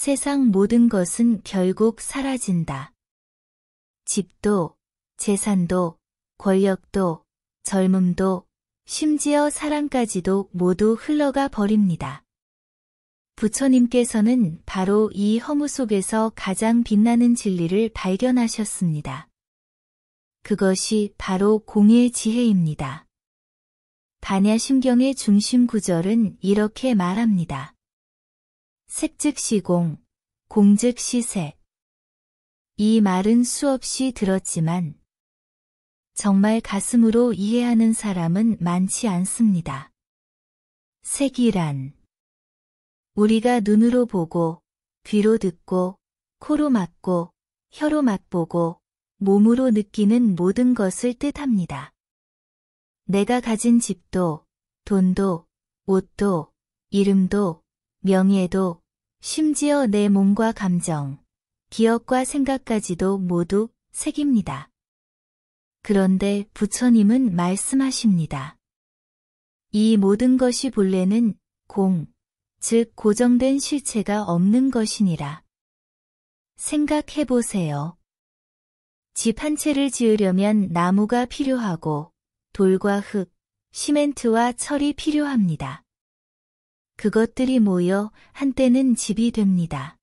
세상 모든 것은 결국 사라진다. 집도, 재산도, 권력도, 젊음도, 심지어 사랑까지도 모두 흘러가 버립니다. 부처님께서는 바로 이 허무 속에서 가장 빛나는 진리를 발견하셨습니다. 그것이 바로 공의 지혜입니다. 반야심경의 중심 구절은 이렇게 말합니다. 색즉 시공, 공즉 시색. 이 말은 수없이 들었지만 정말 가슴으로 이해하는 사람은 많지 않습니다. 색이란 우리가 눈으로 보고, 귀로 듣고, 코로 맡고, 혀로 맛보고, 몸으로 느끼는 모든 것을 뜻합니다. 내가 가진 집도, 돈도, 옷도, 이름도, 명예도, 심지어 내 몸과 감정, 기억과 생각까지도 모두 색입니다. 그런데 부처님은 말씀하십니다. 이 모든 것이 본래는 공, 즉 고정된 실체가 없는 것이니라. 생각해보세요. 집 한 채를 지으려면 나무가 필요하고 돌과 흙, 시멘트와 철이 필요합니다. 그것들이 모여 한때는 집이 됩니다.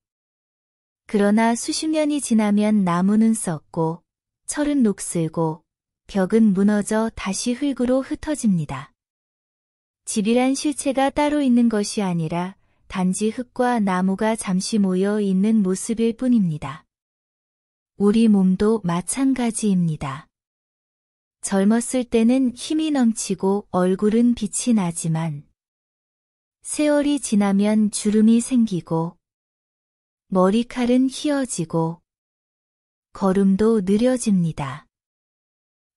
그러나 수십 년이 지나면 나무는 썩고 철은 녹슬고 벽은 무너져 다시 흙으로 흩어집니다. 집이란 실체가 따로 있는 것이 아니라 단지 흙과 나무가 잠시 모여 있는 모습일 뿐입니다. 우리 몸도 마찬가지입니다. 젊었을 때는 힘이 넘치고 얼굴은 빛이 나지만 세월이 지나면 주름이 생기고 머리칼은 휘어지고 걸음도 느려집니다.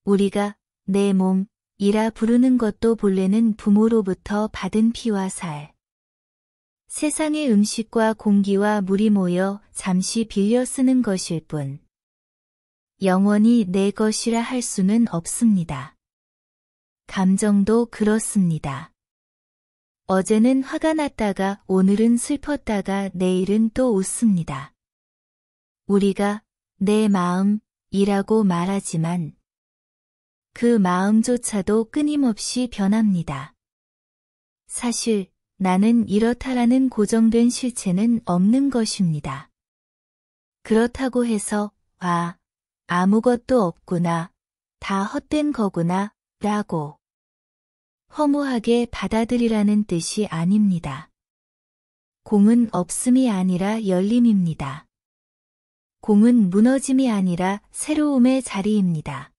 우리가 내 몸이라 부르는 것도 본래는 부모로부터 받은 피와 살, 세상의 음식과 공기와 물이 모여 잠시 빌려 쓰는 것일 뿐 영원히 내 것이라 할 수는 없습니다. 감정도 그렇습니다. 어제는 화가 났다가 오늘은 슬펐다가 내일은 또 웃습니다. 우리가 내 마음이라고 말하지만 그 마음조차도 끊임없이 변합니다. 사실 나는 이렇다라는 고정된 실체는 없는 것입니다. 그렇다고 해서 아무것도 없구나, 다 헛된 거구나 라고 허무하게 받아들이라는 뜻이 아닙니다. 공은 없음이 아니라 열림입니다. 공은 무너짐이 아니라 새로움의 자리입니다.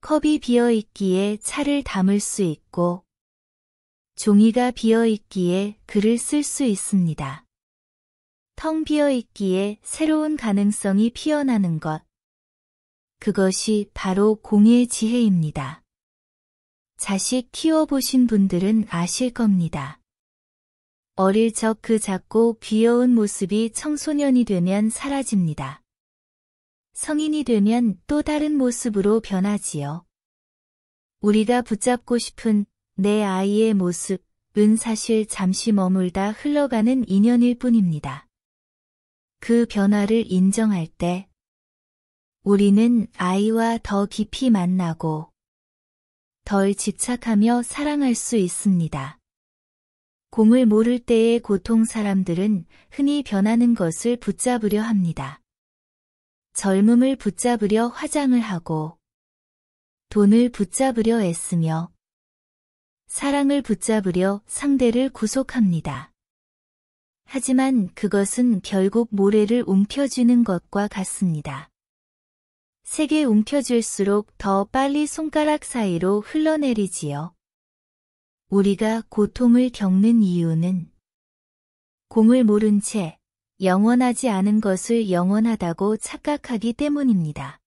컵이 비어있기에 차를 담을 수 있고 종이가 비어있기에 글을 쓸 수 있습니다. 텅 비어있기에 새로운 가능성이 피어나는 것. 그것이 바로 공의 지혜입니다. 자식 키워보신 분들은 아실 겁니다. 어릴 적 그 작고 귀여운 모습이 청소년이 되면 사라집니다. 성인이 되면 또 다른 모습으로 변하지요. 우리가 붙잡고 싶은 내 아이의 모습은 사실 잠시 머물다 흘러가는 인연일 뿐입니다. 그 변화를 인정할 때 우리는 아이와 더 깊이 만나고 덜 집착하며 사랑할 수 있습니다. 공을 모를 때의 고통 사람들은 흔히 변하는 것을 붙잡으려 합니다. 젊음을 붙잡으려 화장을 하고 돈을 붙잡으려 애쓰며 사랑을 붙잡으려 상대를 구속합니다. 하지만 그것은 결국 모래를 움켜쥐는 것과 같습니다. 색에 움켜쥘수록 더 빨리 손가락 사이로 흘러내리지요. 우리가 고통을 겪는 이유는 공을 모른 채 영원하지 않은 것을 영원하다고 착각하기 때문입니다.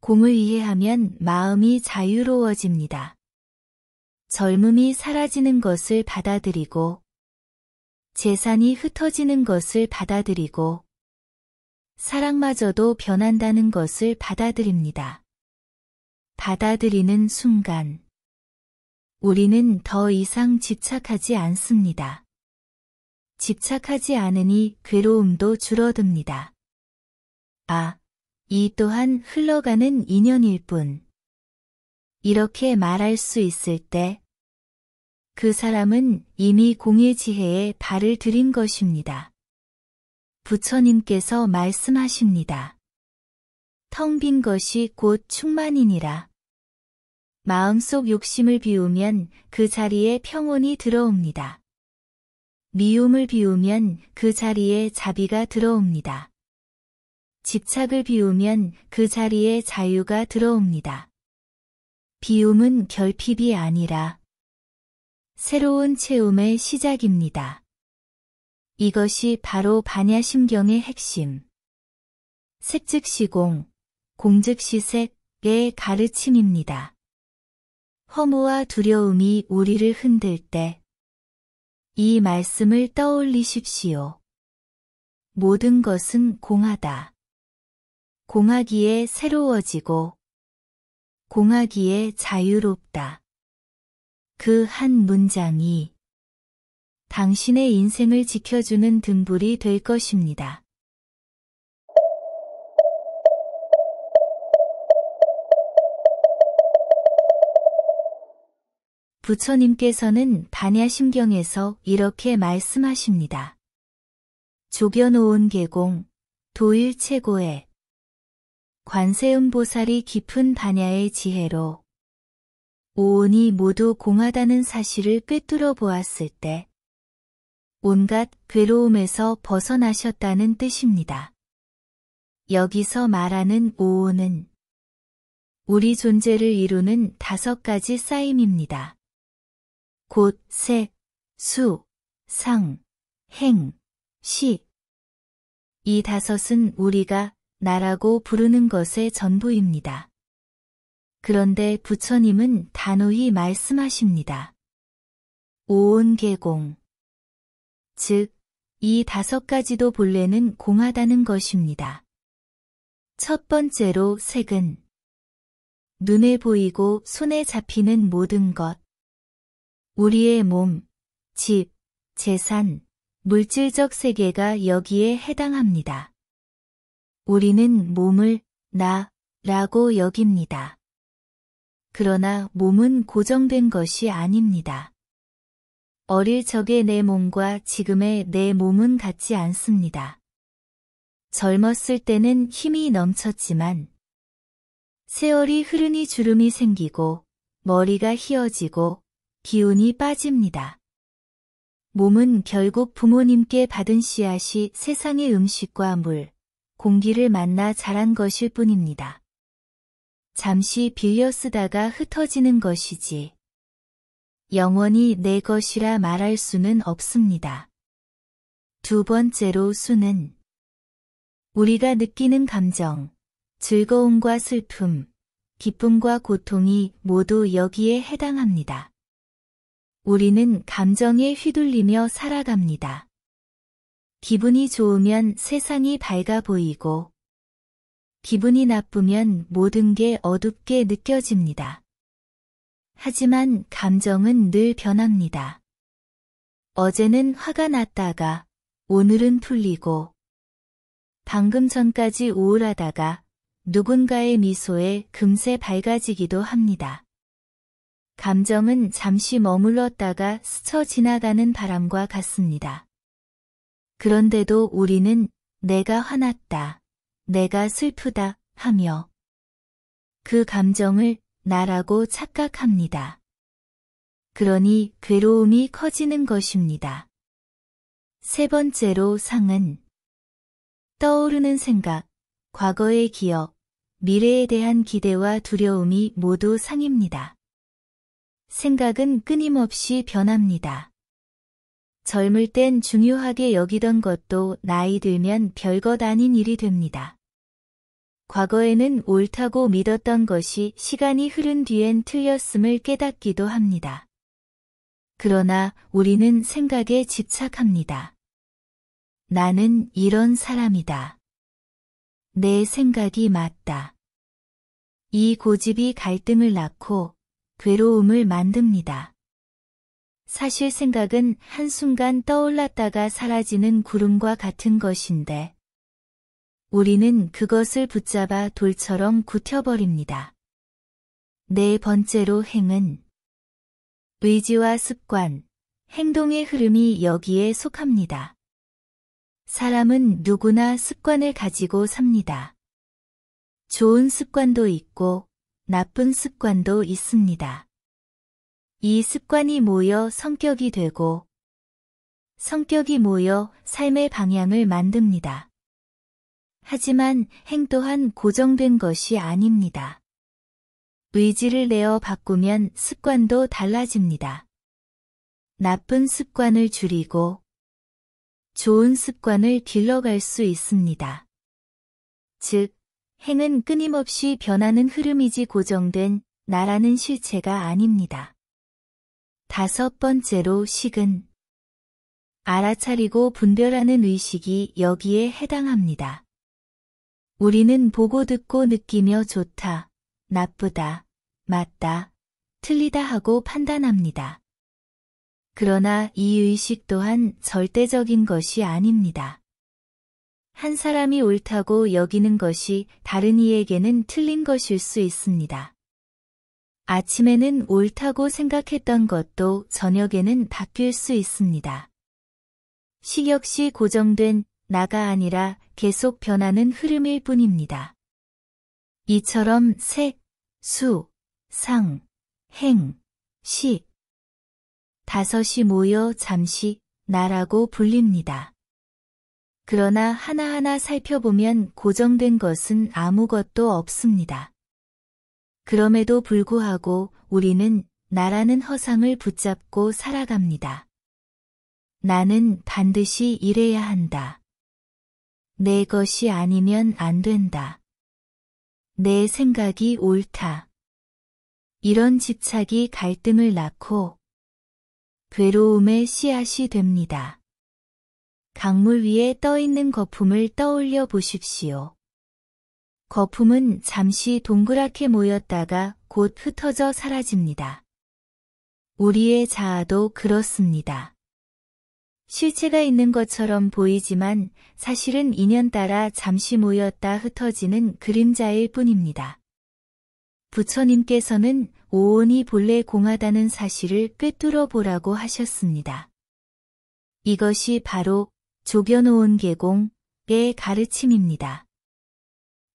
공을 이해하면 마음이 자유로워집니다. 젊음이 사라지는 것을 받아들이고 재산이 흩어지는 것을 받아들이고 사랑마저도 변한다는 것을 받아들입니다. 받아들이는 순간 우리는 더 이상 집착하지 않습니다. 집착하지 않으니 괴로움도 줄어듭니다. 이 또한 흘러가는 인연일 뿐. 이렇게 말할 수 있을 때 그 사람은 이미 공의 지혜에 발을 들인 것입니다. 부처님께서 말씀하십니다. 텅 빈 것이 곧 충만이니라. 마음속 욕심을 비우면 그 자리에 평온이 들어옵니다. 미움을 비우면 그 자리에 자비가 들어옵니다. 집착을 비우면 그 자리에 자유가 들어옵니다. 비움은 결핍이 아니라 새로운 체험의 시작입니다. 이것이 바로 반야심경의 핵심. 색즉시공, 공즉시색의 가르침입니다. 허무와 두려움이 우리를 흔들 때 이 말씀을 떠올리십시오. 모든 것은 공하다. 공하기에 새로워지고 공하기에 자유롭다. 그 한 문장이 당신의 인생을 지켜주는 등불이 될 것입니다. 부처님께서는 반야심경에서 이렇게 말씀하십니다. 조견오온 계공, 도일체고에 관세음보살이 깊은 반야의 지혜로 오온이 모두 공하다는 사실을 꿰뚫어 보았을 때 온갖 괴로움에서 벗어나셨다는 뜻입니다. 여기서 말하는 오온은 우리 존재를 이루는 5가지 쌓임입니다. 곧 색, 수, 상, 행, 시. 이 5은 우리가 나라고 부르는 것의 전부입니다. 그런데 부처님은 단호히 말씀하십니다. 오온계공. 즉, 이 5가지도 본래는 공하다는 것입니다. 첫 번째로 색은 눈에 보이고 손에 잡히는 모든 것. 우리의 몸, 집, 재산, 물질적 세계가 여기에 해당합니다. 우리는 몸을 나라고 여깁니다. 그러나 몸은 고정된 것이 아닙니다. 어릴 적의 내 몸과 지금의 내 몸은 같지 않습니다. 젊었을 때는 힘이 넘쳤지만 세월이 흐르니 주름이 생기고 머리가 휘어지고 기운이 빠집니다. 몸은 결국 부모님께 받은 씨앗이 세상의 음식과 물, 공기를 만나 자란 것일 뿐입니다. 잠시 빌려 쓰다가 흩어지는 것이지 영원히 내 것이라 말할 수는 없습니다. 두 번째로 수는 우리가 느끼는 감정, 즐거움과 슬픔, 기쁨과 고통이 모두 여기에 해당합니다. 우리는 감정에 휘둘리며 살아갑니다. 기분이 좋으면 세상이 밝아 보이고 기분이 나쁘면 모든 게 어둡게 느껴집니다. 하지만 감정은 늘 변합니다. 어제는 화가 났다가 오늘은 풀리고 방금 전까지 우울하다가 누군가의 미소에 금세 밝아지기도 합니다. 감정은 잠시 머물렀다가 스쳐 지나가는 바람과 같습니다. 그런데도 우리는 내가 화났다, 내가 슬프다 하며 그 감정을 나라고 착각합니다. 그러니 괴로움이 커지는 것입니다. 세 번째로 상은 떠오르는 생각, 과거의 기억, 미래에 대한 기대와 두려움이 모두 상입니다. 생각은 끊임없이 변합니다. 젊을 땐 중요하게 여기던 것도 나이 들면 별것 아닌 일이 됩니다. 과거에는 옳다고 믿었던 것이 시간이 흐른 뒤엔 틀렸음을 깨닫기도 합니다. 그러나 우리는 생각에 집착합니다. 나는 이런 사람이다. 내 생각이 맞다. 이 고집이 갈등을 낳고 괴로움을 만듭니다. 사실 생각은 한순간 떠올랐다가 사라지는 구름과 같은 것인데, 우리는 그것을 붙잡아 돌처럼 굳혀버립니다. 네 번째로 행은 의지와 습관, 행동의 흐름이 여기에 속합니다. 사람은 누구나 습관을 가지고 삽니다. 좋은 습관도 있고 나쁜 습관도 있습니다. 이 습관이 모여 성격이 되고 성격이 모여 삶의 방향을 만듭니다. 하지만 행 또한 고정된 것이 아닙니다. 의지를 내어 바꾸면 습관도 달라집니다. 나쁜 습관을 줄이고 좋은 습관을 길러갈 수 있습니다. 즉, 행은 끊임없이 변하는 흐름이지 고정된 나라는 실체가 아닙니다. 다섯 번째로 식은 알아차리고 분별하는 의식이 여기에 해당합니다. 우리는 보고 듣고 느끼며 좋다, 나쁘다, 맞다, 틀리다 하고 판단합니다. 그러나 이 의식 또한 절대적인 것이 아닙니다. 한 사람이 옳다고 여기는 것이 다른 이에게는 틀린 것일 수 있습니다. 아침에는 옳다고 생각했던 것도 저녁에는 바뀔 수 있습니다. 식 역시 고정된 나가 아니라 계속 변하는 흐름일 뿐입니다. 이처럼 색, 수, 상, 행, 식, 다섯이 모여 잠시 나라고 불립니다. 그러나 하나하나 살펴보면 고정된 것은 아무것도 없습니다. 그럼에도 불구하고 우리는 나라는 허상을 붙잡고 살아갑니다. 나는 반드시 이래야 한다. 내 것이 아니면 안 된다. 내 생각이 옳다. 이런 집착이 갈등을 낳고 괴로움의 씨앗이 됩니다. 강물 위에 떠있는 거품을 떠올려 보십시오. 거품은 잠시 동그랗게 모였다가 곧 흩어져 사라집니다. 우리의 자아도 그렇습니다. 실체가 있는 것처럼 보이지만 사실은 인연 따라 잠시 모였다 흩어지는 그림자일 뿐입니다. 부처님께서는 오온이 본래 공하다는 사실을 꿰뚫어 보라고 하셨습니다. 이것이 바로 조견오온 계공의 가르침입니다.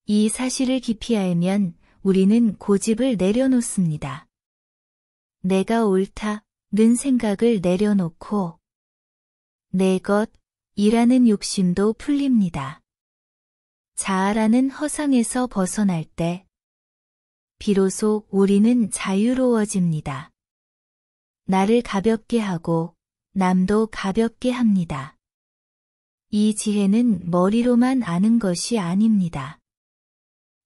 이 사실을 깊이 알면 우리는 고집을 내려놓습니다. 내가 옳다는 생각을 내려놓고 내 것이라는 욕심도 풀립니다. 자아라는 허상에서 벗어날 때 비로소 우리는 자유로워집니다. 나를 가볍게 하고 남도 가볍게 합니다. 이 지혜는 머리로만 아는 것이 아닙니다.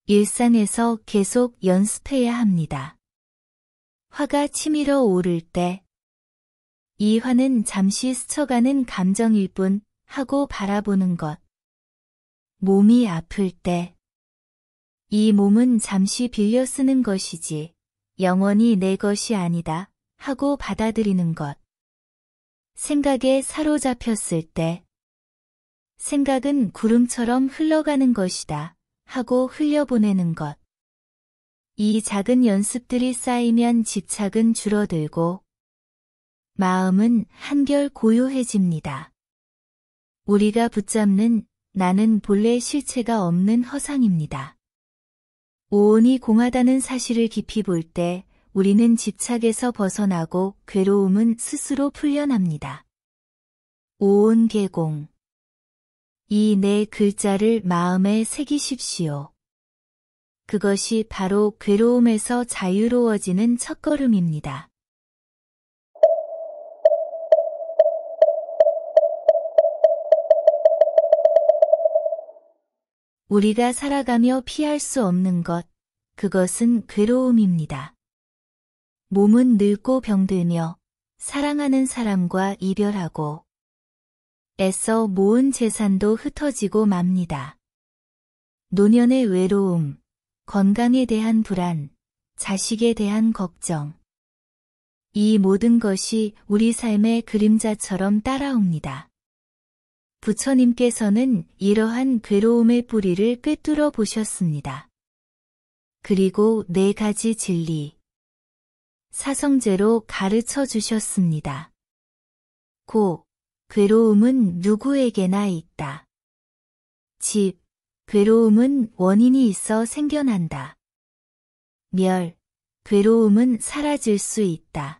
일상에서 계속 연습해야 합니다. 화가 치밀어 오를 때 이 화는 잠시 스쳐가는 감정일 뿐 하고 바라보는 것. 몸이 아플 때 이 몸은 잠시 빌려 쓰는 것이지 영원히 내 것이 아니다 하고 받아들이는 것. 생각에 사로잡혔을 때 생각은 구름처럼 흘러가는 것이다 하고 흘려보내는 것. 이 작은 연습들이 쌓이면 집착은 줄어들고 마음은 한결 고요해집니다. 우리가 붙잡는 나는 본래 실체가 없는 허상입니다. 오온이 공하다는 사실을 깊이 볼 때 우리는 집착에서 벗어나고 괴로움은 스스로 풀려납니다. 오온계공. 이 네 글자를 마음에 새기십시오. 그것이 바로 괴로움에서 자유로워지는 첫걸음입니다. 우리가 살아가며 피할 수 없는 것, 그것은 괴로움입니다. 몸은 늙고 병들며 사랑하는 사람과 이별하고 애써 모은 재산도 흩어지고 맙니다. 노년의 외로움, 건강에 대한 불안, 자식에 대한 걱정. 이 모든 것이 우리 삶의 그림자처럼 따라옵니다. 부처님께서는 이러한 괴로움의 뿌리를 꿰뚫어 보셨습니다. 그리고 4가지 진리, 사성제로 가르쳐 주셨습니다. 괴로움은 누구에게나 있다. 괴로움은 원인이 있어 생겨난다. 괴로움은 사라질 수 있다.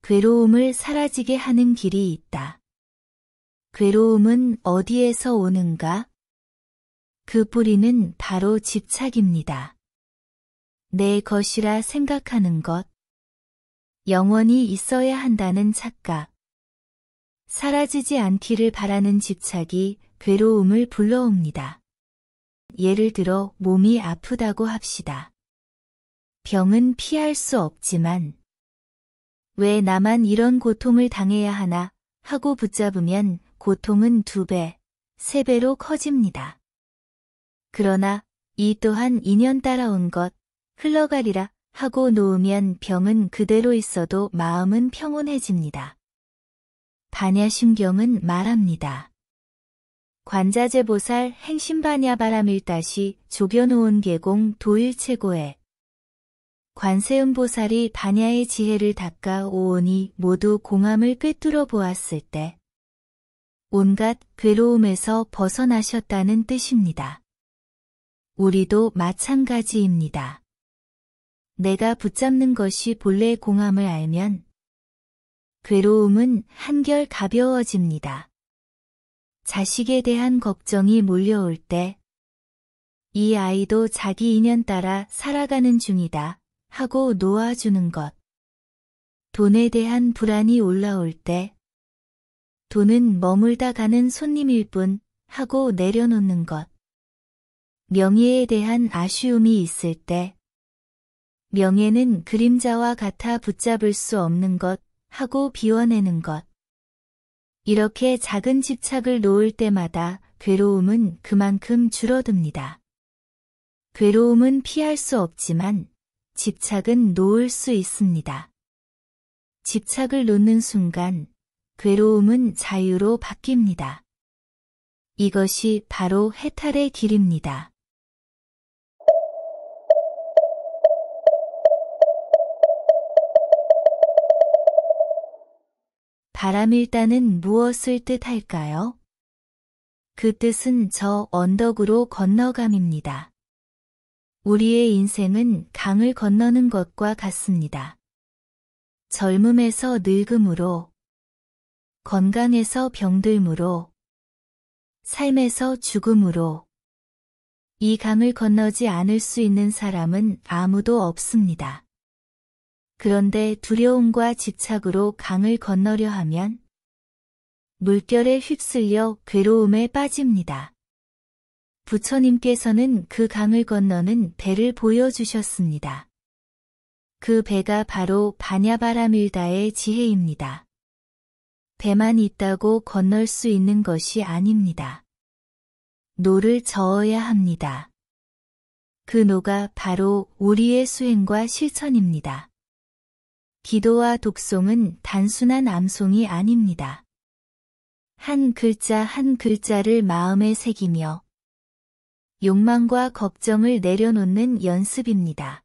괴로움을 사라지게 하는 길이 있다. 괴로움은 어디에서 오는가? 그 뿌리는 바로 집착입니다. 내 것이라 생각하는 것, 영원히 있어야 한다는 착각, 사라지지 않기를 바라는 집착이 괴로움을 불러옵니다. 예를 들어 몸이 아프다고 합시다. 병은 피할 수 없지만 왜 나만 이런 고통을 당해야 하나 하고 붙잡으면 고통은 2배, 3배로 커집니다. 그러나 이 또한 인연 따라온 것, 흘러가리라 하고 놓으면 병은 그대로 있어도 마음은 평온해집니다. 반야심경은 말합니다. 관자재보살 행심반야바라밀다시 조겨놓은 계공 도일체고에 관세음보살이 반야의 지혜를 닦아 오오니 모두 공함을 꿰뚫어 보았을 때 온갖 괴로움에서 벗어나셨다는 뜻입니다. 우리도 마찬가지입니다. 내가 붙잡는 것이 본래 공함을 알면 괴로움은 한결 가벼워집니다. 자식에 대한 걱정이 몰려올 때 이 아이도 자기 인연 따라 살아가는 중이다 하고 놓아주는 것. 돈에 대한 불안이 올라올 때 돈은 머물다 가는 손님일 뿐 하고 내려놓는 것. 명예에 대한 아쉬움이 있을 때 명예는 그림자와 같아 붙잡을 수 없는 것 하고 비워내는 것. 이렇게 작은 집착을 놓을 때마다 괴로움은 그만큼 줄어듭니다. 괴로움은 피할 수 없지만 집착은 놓을 수 있습니다. 집착을 놓는 순간 괴로움은 자유로 바뀝니다. 이것이 바로 해탈의 길입니다. 바라밀다는 무엇을 뜻할까요? 그 뜻은 저 언덕으로 건너감입니다. 우리의 인생은 강을 건너는 것과 같습니다. 젊음에서 늙음으로, 건강에서 병들므로, 삶에서 죽음으로, 이 강을 건너지 않을 수 있는 사람은 아무도 없습니다. 그런데 두려움과 집착으로 강을 건너려 하면 물결에 휩쓸려 괴로움에 빠집니다. 부처님께서는 그 강을 건너는 배를 보여주셨습니다. 그 배가 바로 반야바라밀다의 지혜입니다. 배만 있다고 건널 수 있는 것이 아닙니다. 노를 저어야 합니다. 그 노가 바로 우리의 수행과 실천입니다. 기도와 독송은 단순한 암송이 아닙니다. 한 글자 한 글자를 마음에 새기며 욕망과 걱정을 내려놓는 연습입니다.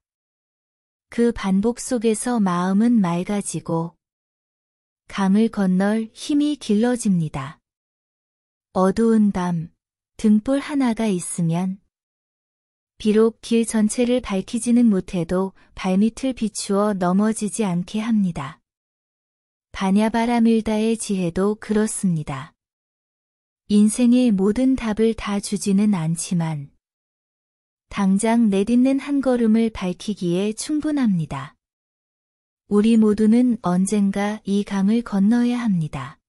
그 반복 속에서 마음은 맑아지고 강을 건널 힘이 길러집니다. 어두운 밤, 등불 하나가 있으면 비록 길 전체를 밝히지는 못해도 발밑을 비추어 넘어지지 않게 합니다. 반야바라밀다의 지혜도 그렇습니다. 인생의 모든 답을 다 주지는 않지만 당장 내딛는 한 걸음을 밝히기에 충분합니다. 우리 모두는 언젠가 이 강을 건너야 합니다.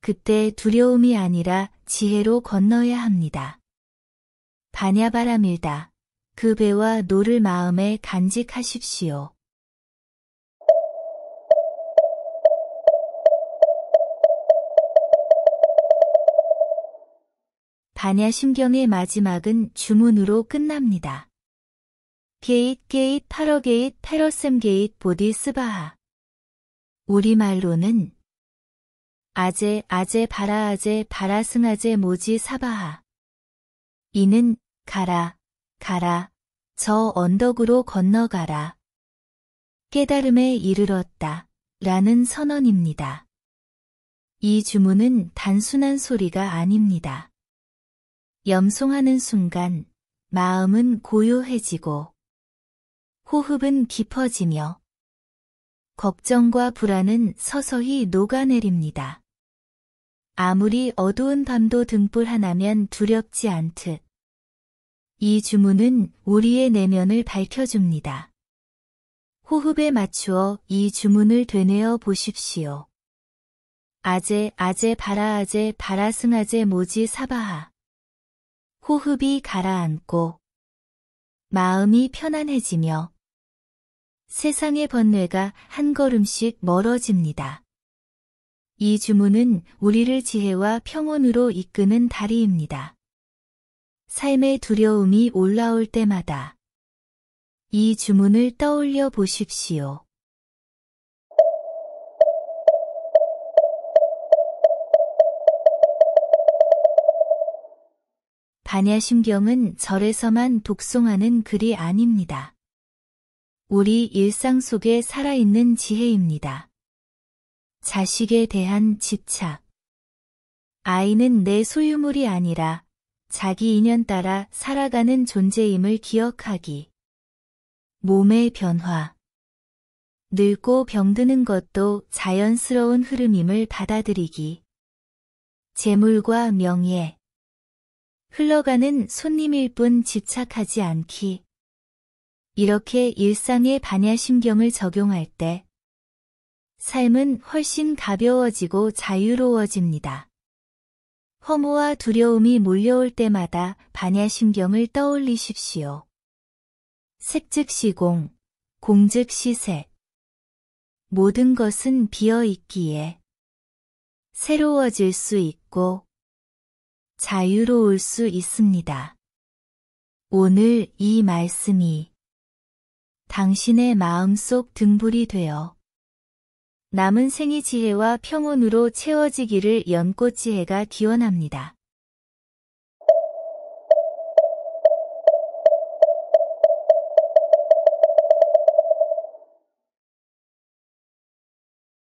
그때 두려움이 아니라 지혜로 건너야 합니다. 반야바라밀다, 그 배와 노를 마음에 간직하십시오. 반야심경의 마지막은 주문으로 끝납니다. 게잇 게잇 파러 게잇 페러셈 게잇 보디 스바하. 우리말로는 아제 아제 바라 아제 바라승 아제 모지 사바하. 이는 가라 가라 저 언덕으로 건너가라. 깨달음에 이르렀다 라는 선언입니다. 이 주문은 단순한 소리가 아닙니다. 염송하는 순간 마음은 고요해지고 호흡은 깊어지며 걱정과 불안은 서서히 녹아내립니다. 아무리 어두운 밤도 등불 하나면 두렵지 않듯 이 주문은 우리의 내면을 밝혀줍니다. 호흡에 맞추어 이 주문을 되뇌어 보십시오. 아제 아제 바라 아제 바라승 아제 모지 사바하. 호흡이 가라앉고 마음이 편안해지며 세상의 번뇌가 한 걸음씩 멀어집니다. 이 주문은 우리를 지혜와 평온으로 이끄는 다리입니다. 삶의 두려움이 올라올 때마다 이 주문을 떠올려 보십시오. 반야심경은 절에서만 독송하는 글이 아닙니다. 우리 일상 속에 살아있는 지혜입니다. 자식에 대한 집착. 아이는 내 소유물이 아니라 자기 인연 따라 살아가는 존재임을 기억하기. 몸의 변화. 늙고 병드는 것도 자연스러운 흐름임을 받아들이기. 재물과 명예. 흘러가는 손님일 뿐 집착하지 않기. 이렇게 일상의 반야심경을 적용할 때 삶은 훨씬 가벼워지고 자유로워집니다. 허무와 두려움이 몰려올 때마다 반야심경을 떠올리십시오. 색즉시공, 공즉시색. 모든 것은 비어 있기에 새로워질 수 있고 자유로울 수 있습니다. 오늘 이 말씀이 당신의 마음속 등불이 되어 남은 생의 지혜와 평온으로 채워지기를 연꽃지혜가 기원합니다.